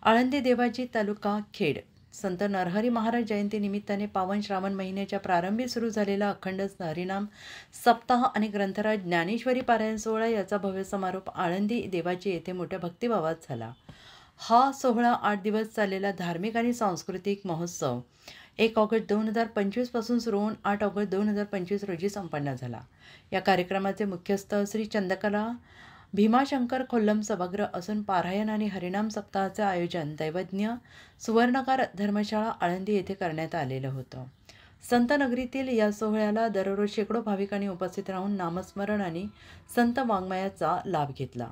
आळंदी देवाची तालुका खेड संत नरहरी महाराज जयंती निमित्ताने पावन श्रावण महिन्याच्या प्रारंभी सुरू झालेला अखंड हरिनाम सप्ताह आणि ग्रंथराज ज्ञानेश्वरी पारायण सोहळा याचा भव्य समारोप आळंदी देवाची येथे मोठ्या भक्तिभावात झाला। हा सोहळा 8 दिवस चाललेला धार्मिक आणि सांस्कृतिक महोत्सव 1 ऑगस्ट 2025 पासून सुरू होऊन 8 ऑगस्ट 2025 रोजी संपन्न झाला। या कार्यक्रमाचे मुख्यस्थ श्री चंद्रकला भीमाशंकर खोल्लम सभागृह असून पारायण आणि हरिनाम सप्ताहाचे आयोजन दैवज्ञ सुवर्णकार धर्मशाळा आळंदी येथे करण्यात आलेलं होतं। संत नगरीतील या सोहळ्याला दररोज शेकडो भाविकांनी उपस्थित राहून नामस्मरण आणि संत वाङ्मयाचा लाभ घेतला।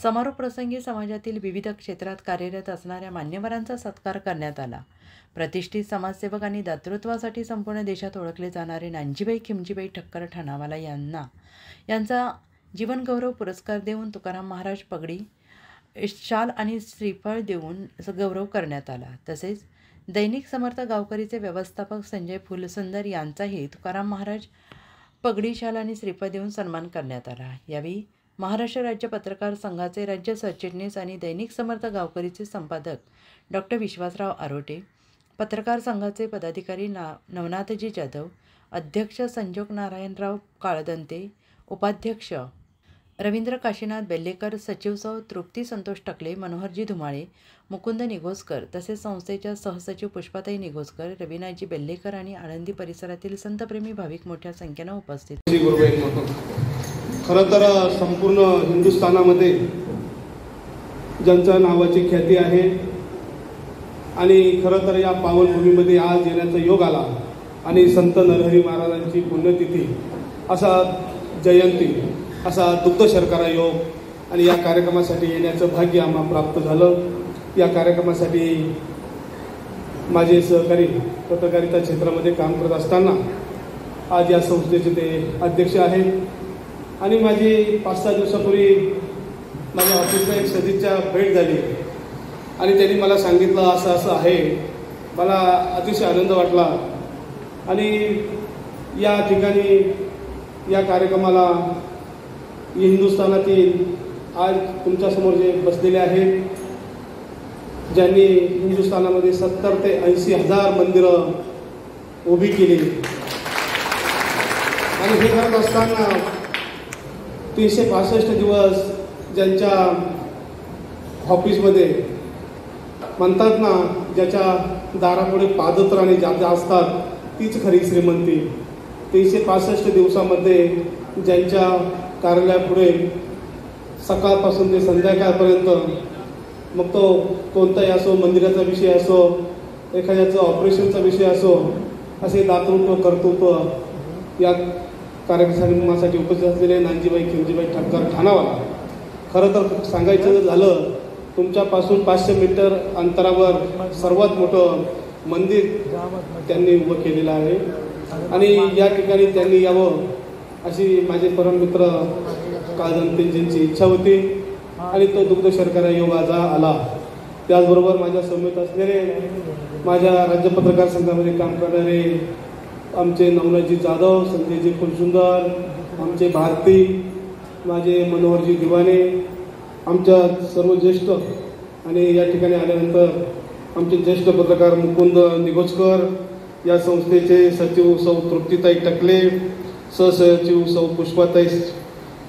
समारोप प्रसंगी समाजातील विविध क्षेत्रात कार्यरत असणाऱ्या मान्यवरांचा सत्कार करण्यात आला। प्रतिष्ठित समाजसेवक आणि दातृत्वासाठी संपूर्ण देशात ओळखले जाणारे नानजीबाई खिमजीबाई ठक्कर ठाणावाला यांचा जीवन गौरव पुरस्कार देऊन तुकाराम महाराज पगडी शाल आणि श्रीफळ देऊन गौरव करण्यात आला। तसेच दैनिक समर्थ गावकरीचे व्यवस्थापक संजय फुलसुंदर यांचाही तुकाराम महाराज पगडी शाल आणि श्रीफळ देऊन सन्मान करण्यात आला। यावेळी महाराष्ट्र राज्य पत्रकार संघाचे राज्य सरचिटणीस आणि दैनिक समर्थ गावकरीचे संपादक डॉक्टर विश्वासराव आरोटे, पत्रकार संघाचे पदाधिकारी नवनाथजी जाधव, अध्यक्ष संजोग नारायणराव काळदंते, उपाध्यक्ष रवींद्र काशीनाथ बेल्लेकर, सचिव सौ तृप्ती संतोष टकले, मनोहरजी धुमाळे, मुकुंद निघोजकर तसेच संस्थेच्या सहसचिव पुष्पाताई निघोजकर, रविनाथजी बेल्लेकर आणि आळंदी परिसरातील संतप्रेमी भाविक मोठ्या संख्येने उपस्थित। खरं तर संपूर्ण हिंदुस्थानामध्ये ज्यांच्या नावाची ख्याती आहे आणि खरं तर या पावनभूमीमध्ये आज येण्याचा योग आला आणि संत नरहरी महाराजांची पुण्यतिथी असा जयंती असा दुग्ध शर्करा योग आणि या कार्यक्रमासाठी येण्याचं भाग्य आम्हाला प्राप्त झालं। या कार्यक्रमासाठी माझे सहकारी पत्रकारिता क्षेत्रामध्ये काम करत असताना आज या संस्थेचे ते अध्यक्ष आहेत आणि माझी 5-6 दिवसापूर्वी माझ्या ऑफिसला एक सदिच्छा भेट झाली आणि त्यांनी मला सांगितलं असं असं आहे। मला अतिशय आनंद वाटला आणि या ठिकाणी या कार्यक्रमाला हिंदुस्थानातील आज तुमच्यासमोर जे बसलेले आहेत ज्यांनी हिंदुस्थानामध्ये 70 ते 80 हजार मंदिरं उभी केली आणि हे करत असताना 365 दिवस ज्यांच्या ऑफिसमध्ये म्हणतात ना ज्याच्या दारापुढे पादत्र आणि जागा असतात तीच खरी श्रीमंती। 365 दिवसामध्ये ज्यांच्या कार्यालयापुढे सकाळपासून ते संध्याकाळपर्यंत मग तो कोणताही असो, मंदिराचा विषय असो, एखाद्याचा ऑपरेशनचा विषय असो, असे दातृत्व कर्तृत्व या कार्यक्रमासाठी उपस्थित असलेले नानजीबाई खिमजीबाई ठक्कर ठाणावाला। खरं तर सांगायचं झालं तुमच्यापासून 500 मीटर अंतरावर सर्वात मोठं मंदिर त्यांनी उभं केलेलं आहे आणि या ठिकाणी त्यांनी यावं अशी माझे परममित्र काळदंतेजींची इच्छा होती आणि तो दुग्ध शर्करा योग आज आला। त्याचबरोबर माझ्या समेत असलेले माझ्या राज्य पत्रकार संघामध्ये काम करणारे आमचे नवनाथजी जाधव, संजयजी फुलसुंदर, आमचे भारती, माझे मनोहरजी दिवाने, आमच्या सर्व ज्येष्ठ आणि या ठिकाणी आल्यानंतर आमचे ज्येष्ठ पत्रकार मुकुंद निघोजकर, या संस्थेचे सचिव सौ तृप्तीताई टकले, सहसचिव सौ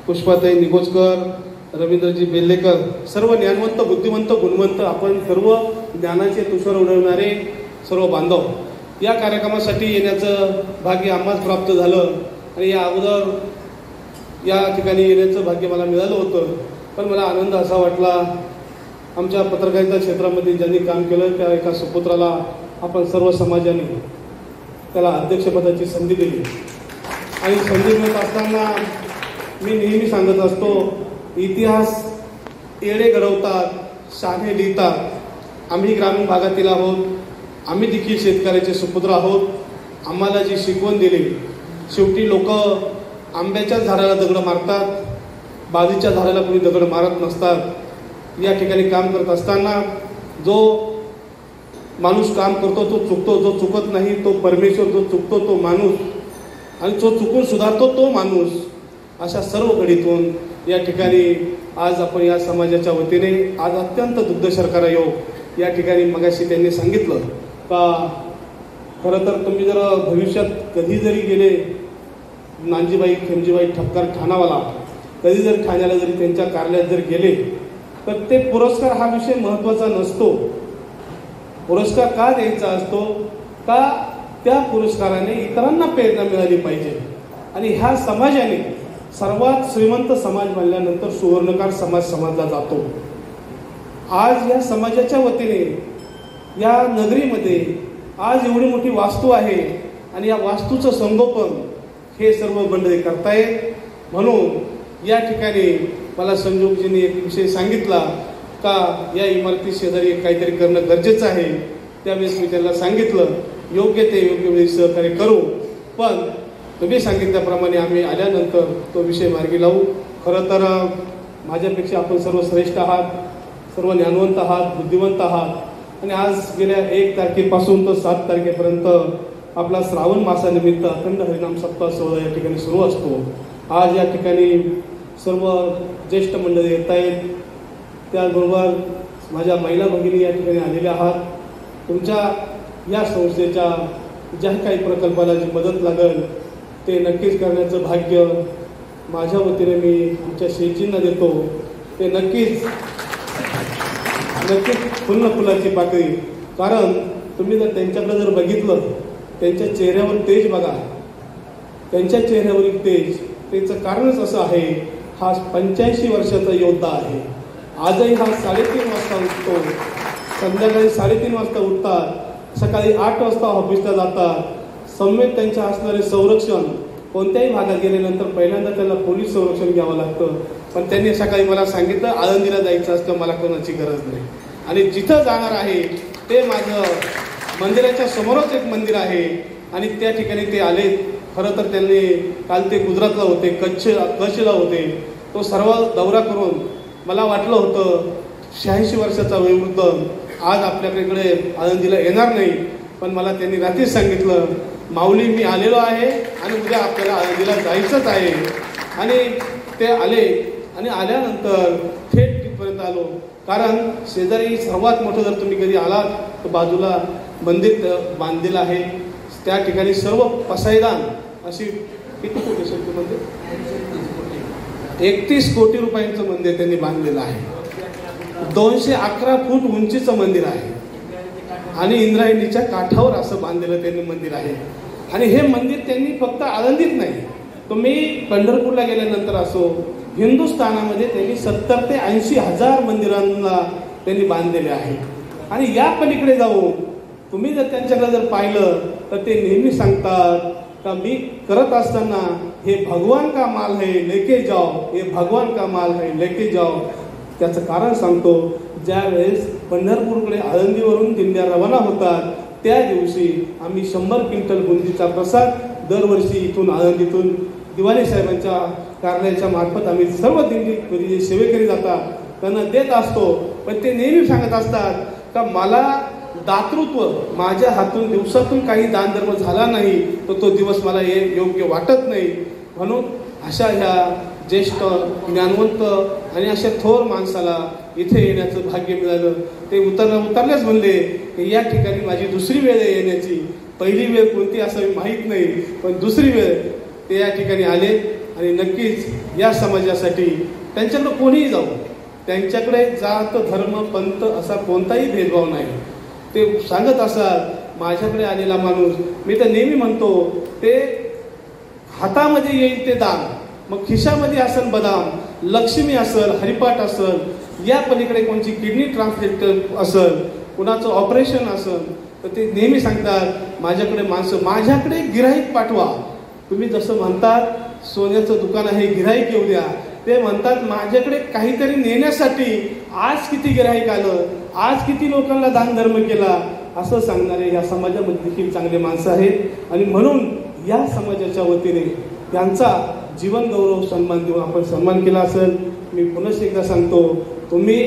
पुष्पाताई निघोजकर, रवींद्रजी बेल्लेकर, सर्व ज्ञानवंत, बुद्धिवंत, गुणवंत, आपण सर्व ज्ञानाचे तुषार उडवणारे सर्व बांधव या कार्यक्रमासाठी येण्याचं भाग्य आम्हाच प्राप्त झालं आणि या अगोदर या ठिकाणी येण्याचं भाग्य मला मिळालं होतं। पण मला आनंद असा वाटला आमच्या पत्रकारिता क्षेत्रामध्ये ज्यांनी काम केलं त्या एका सुपुत्राला आपण सर्व समाजाने त्याला अध्यक्षपदाची संधी दिली आणि संधी मिळत असताना मी नेहमी सांगत असतो इतिहास येडे घडवतात, शहाणे लिहितात। आम्ही ग्रामीण भागातील आहोत, आम्ही देखील शेतकऱ्याचे सुपुत्र आहोत। आम्हाला जी शिकवण दिली, शेवटी लोक आंब्याच्या झाडाला दगड मारतात, बाजूच्या झाडाला कोणी दगड मारत नसतात। या ठिकाणी काम करत असताना जो माणूस काम करतो तो चुकतो, जो चुकत नाही तो परमेश्वर, जो चुकतो तो माणूस आणि जो चुकून सुधारतो तो माणूस, अशा सर्व घडीतून या ठिकाणी आज आपण या समाजाच्या वतीने आज अत्यंत दुग्ध शर्करा योग या ठिकाणी मगाशी त्यांनी सांगितलं का खरं तर तुम्ही जर भविष्यात कधी जरी गेले नानजीबाई खेमजीबाई ठक्कर ठाणावाला कधी जर ठाण्याला जरी त्यांच्या कार्यालयात जर गेले तर ते पुरस्कार हा विषय महत्त्वाचा नसतो. पुरस्कार का द्यायचा असतो का त्या पुरस्काराने इतरांना प्रेरणा मिळाली पाहिजे. आणि ह्या समाजाने सर्वात श्रीमंत समाज म्हणल्यानंतर सुवर्णकार समाज समजला जातो. आज या समाजाच्या वतीने या नगरीमध्ये आज एवढी मोठी वास्तू आहे आणि या वास्तूचं संगोपन हे सर्व मंडळी करतायत. म्हणून या ठिकाणी मला संजोगजींनी एक विषय सांगितला का या इमारती शेजारी काहीतरी करणं गरजेचं आहे. त्यावेळेस मी त्यांना सांगितलं योग्य ते योग्य वेळी सहकार्य करू, पण तुम्ही सांगितल्याप्रमाणे आम्ही आल्यानंतर तो विषय मार्गी लावू. खरं तर माझ्यापेक्षा आपण सर्व श्रेष्ठ आहात, सर्व ज्ञानवंत आहात, बुद्धिवंत आहात. आणि आज गेल्या 1 तारखेपासून तर 7 तारखेपर्यंत आपला श्रावण मासानिमित्त अखंड हरिनाम सप्ताह सोहळा या ठिकाणी सुरू असतो. आज या ठिकाणी सर्व ज्येष्ठ मंडळी येत आहेत. त्याचबरोबर माझ्या महिला भगिनी या ठिकाणी आलेल्या आहात. तुमच्या या संस्थेच्या ज्या काही प्रकल्पाला जी मदत लागेल ते नक्कीच करण्याचं भाग्य माझ्या वतीने मी आमच्या शेठजींना देतो. ते नक्कीच फुल फुलाची पाकळी. कारण तुम्ही जर त्यांच्याकडे जर बघितलं त्यांच्या चेहऱ्यावर तेज बघा, त्यांच्या चेहऱ्यावरील तेज त्याचं कारणच असं आहे हा 85 वर्षाचा योद्धा आहे. आजही हा 3:30 वाजता उठतो, संध्याकाळी 3:30 वाजता उठतात, सकाळी 8 वाजता ऑफिसला जातात. समेत त्यांच्या असणारे संरक्षण कोणत्याही भागात गेल्यानंतर पहिल्यांदा त्यांना पोलीस संरक्षण घ्यावं लागतं. पण त्यांनी सकाळी मला सांगितलं आळंदीला जायचं असतं, मला कोणाची गरज नाही. आणि जिथं जाणार आहे ते माझं मंदिराच्या समोरच एक मंदिर आहे आणि त्या ठिकाणी ते आले. खरं तर त्यांनी काल ते गुजरातला होते, कच्छला होते. तो सर्व दौरा करून मला वाटलं होतं 86 वर्षाचा वयोवृद्ध आज आपल्याकडे आळंदीला येणार नाही. पण मला त्यांनी रात्रीच सांगितलं माऊली मी आलेलो आहे आणि उद्या आपल्याला आळंदीला जायचंच आहे. आणि ते आले आणि आल्यानंतर थेट तिथपर्यंत आलो. कारण शेजारी सर्वात मोठं जर तुम्ही कधी आलात तर बाजूला मंदिर बांधलेलं आहे. त्या ठिकाणी सर्व पसायदान अशी किती कोटी शक्ती मंदिर 31 कोटी रुपयांचं मंदिर त्यांनी बांधलेलं आहे. 211 फूट उंचीचं मंदिर आहे आणि इंद्रायणीच्या काठावर असं बांधलेलं त्यांनी मंदिर आहे. आणि हे मंदिर त्यांनी फक्त आळंदीत नाही, तुम्ही पंढरपूरला गेल्यानंतर असो हिंदुस्थानामध्ये त्यांनी 70 ते 80 हजार मंदिरांना त्यांनी बांधलेले आहे. आणि या पलीकडे जाऊन तुम्ही जर त्यांच्याकडे जर पाहिलं तर ते नेहमी सांगतात का मी करत असताना हे भगवान का माल है लेके जाओ, हे भगवान का माल है लेके जाओ. त्याचं कारण सांगतो, ज्या वेळेस पंढरपूरकडे आळंदीवरून दिंड्या रवाना होतात त्या दिवशी आम्ही 100 क्विंटल बुंदीचा प्रसाद दरवर्षी इथून आळंदीतून दिवाणी साहेबांच्या कार्यालयाच्या मार्फत आम्ही सर्व दिंडी जे सेवेकरी जातात त्यांना देत असतो. पण ते नेहमी सांगत असतात का मला दातृत्व माझ्या हातून दिवसातून काही दानधर्म झाला नाही तर तो दिवस मला हे योग्य वाटत नाही. म्हणून अशा ह्या ज्येष्ठ ज्ञानवंत आणि अशा थोर माणसाला इथे येण्याचं भाग्य मिळालं. ते उतरल्याच म्हणले की या ठिकाणी माझी दुसरी वेळ आहे येण्याची, पहिली वेळ कोणती असावी माहीत नाही पण दुसरी वेळ ते या ठिकाणी आले. आणि नक्कीच या समाजासाठी त्यांच्याकडे कोणीही जाऊ, त्यांच्याकडे जात धर्म पंथ असा कोणताही भेदभाव नाही. ते सांगत असतात माझ्याकडे आलेला माणूस, मी तर नेहमी म्हणतो ते हातामध्ये येईल ते दान, मग खिशामध्ये असेल बदाम, लक्ष्मी असेल, हरिपाठ असेल, या पलीकडे कोणची किडनी ट्रान्सप्लांट असेल, कुणाचं ऑपरेशन असेल, तर ते नेहमी सांगतात माझ्याकडे माणसं, माझ्याकडे गिऱ्हाईक पाठवा. तुम्ही जसं म्हणतात सोन्याचं दुकान आहे गिऱ्हाईक येऊ द्या, ते म्हणतात माझ्याकडे काहीतरी नेण्यासाठी आज किती गिऱ्हाईक आलं, आज किती लोकांना दान धर्म केला, असं सांगणारे या समाजामध्ये देखील चांगले माणसं आहेत. आणि म्हणून या समाजाच्या वतीने त्यांचा जीवन गौरव सन्मान देऊन आपण सन्मान केला असेल. मी पुन्हा एकदा सांगतो, तुम्ही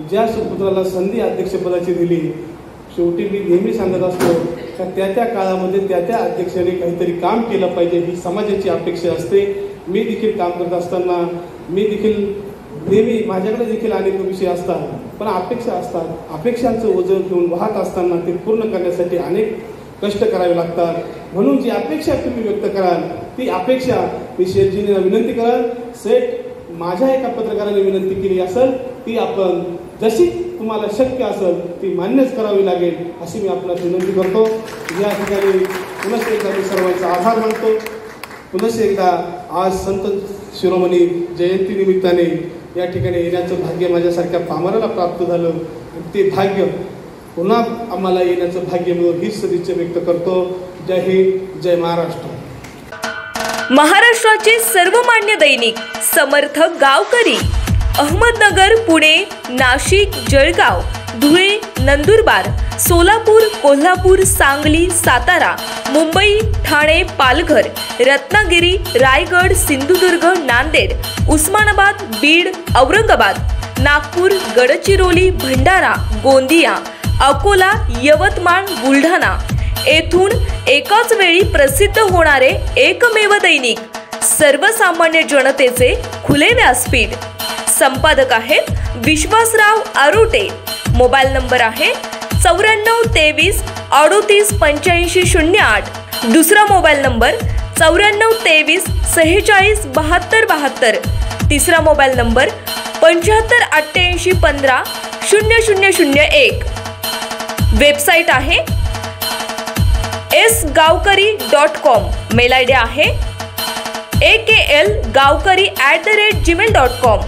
ज्या सुपुत्राला संधी अध्यक्षपदाची दिली, शेवटी मी नेहमी सांगत असतो का त्या काळामध्ये त्या अध्यक्षाने काहीतरी काम केलं पाहिजे ही समाजाची अपेक्षा असते. मी देखील काम करत असताना मी देखील नेहमी माझ्याकडे देखील अनेक विषय असतात, पण अपेक्षा असतात. अपेक्षांचं ओझं घेऊन वाहत असताना ते पूर्ण करण्यासाठी अनेक कष्ट करावे लागतात. म्हणून जी अपेक्षा तुम्ही व्यक्त कराल ती अपेक्षा मी शेठजींना विनंती कराल, सेठ माझ्या एका पत्रकाराने विनंती केली असेल ती आपण जशी तुम्हाला शक्य असेल ती मान्यच करावी लागेल अशी मी आपणास विनंती करतो. या ठिकाणी पुन्हा एकदा मी सर्वांचा आभार मानतो. पुन्हा एकदा आज संत शिरोमणी जयंती निमित्ताने या ठिकाणी येण्याचं भाग्य माझ्यासारख्या पामराला प्राप्त झालं. ते भाग्य पुन्हा आम्हाला येण्याचं भाग्य मिळो हीच सदिच्छा व्यक्त करतो. जय हिंद, जय महाराष्ट्र. महाराष्ट्राचे सर्वमान्य दैनिक समर्थ गावकरी अहमदनगर, पुणे, नाशिक, जळगाव, धुळे, नंदुरबार, सोलापूर, कोल्हापूर, सांगली, सातारा, मुंबई, ठाणे, पालघर, रत्नागिरी, रायगड, सिंधुदुर्ग, नांदेड, उस्मानाबाद, बीड, औरंगाबाद, नागपूर, गडचिरोली, भंडारा, गोंदिया, अकोला, यवतमाळ, बुलढाणा येथून एकाच वेळी प्रसिद्ध होणारे एकमेव दैनिक, सर्वसामान्य जनतेचे खुले व्यासपीठ. संपादक आहेत विश्वासराव आरोटे. मोबाईल नंबर आहे 9423 38 85 08. दुसरा मोबाईल नंबर 9423 46 72 72. तिसरा मोबाईल नंबर 75 88 15 0001. वेबसाईट आहे sgavkari.com. मेल आयडी आहे aklgavkari@gmail.com.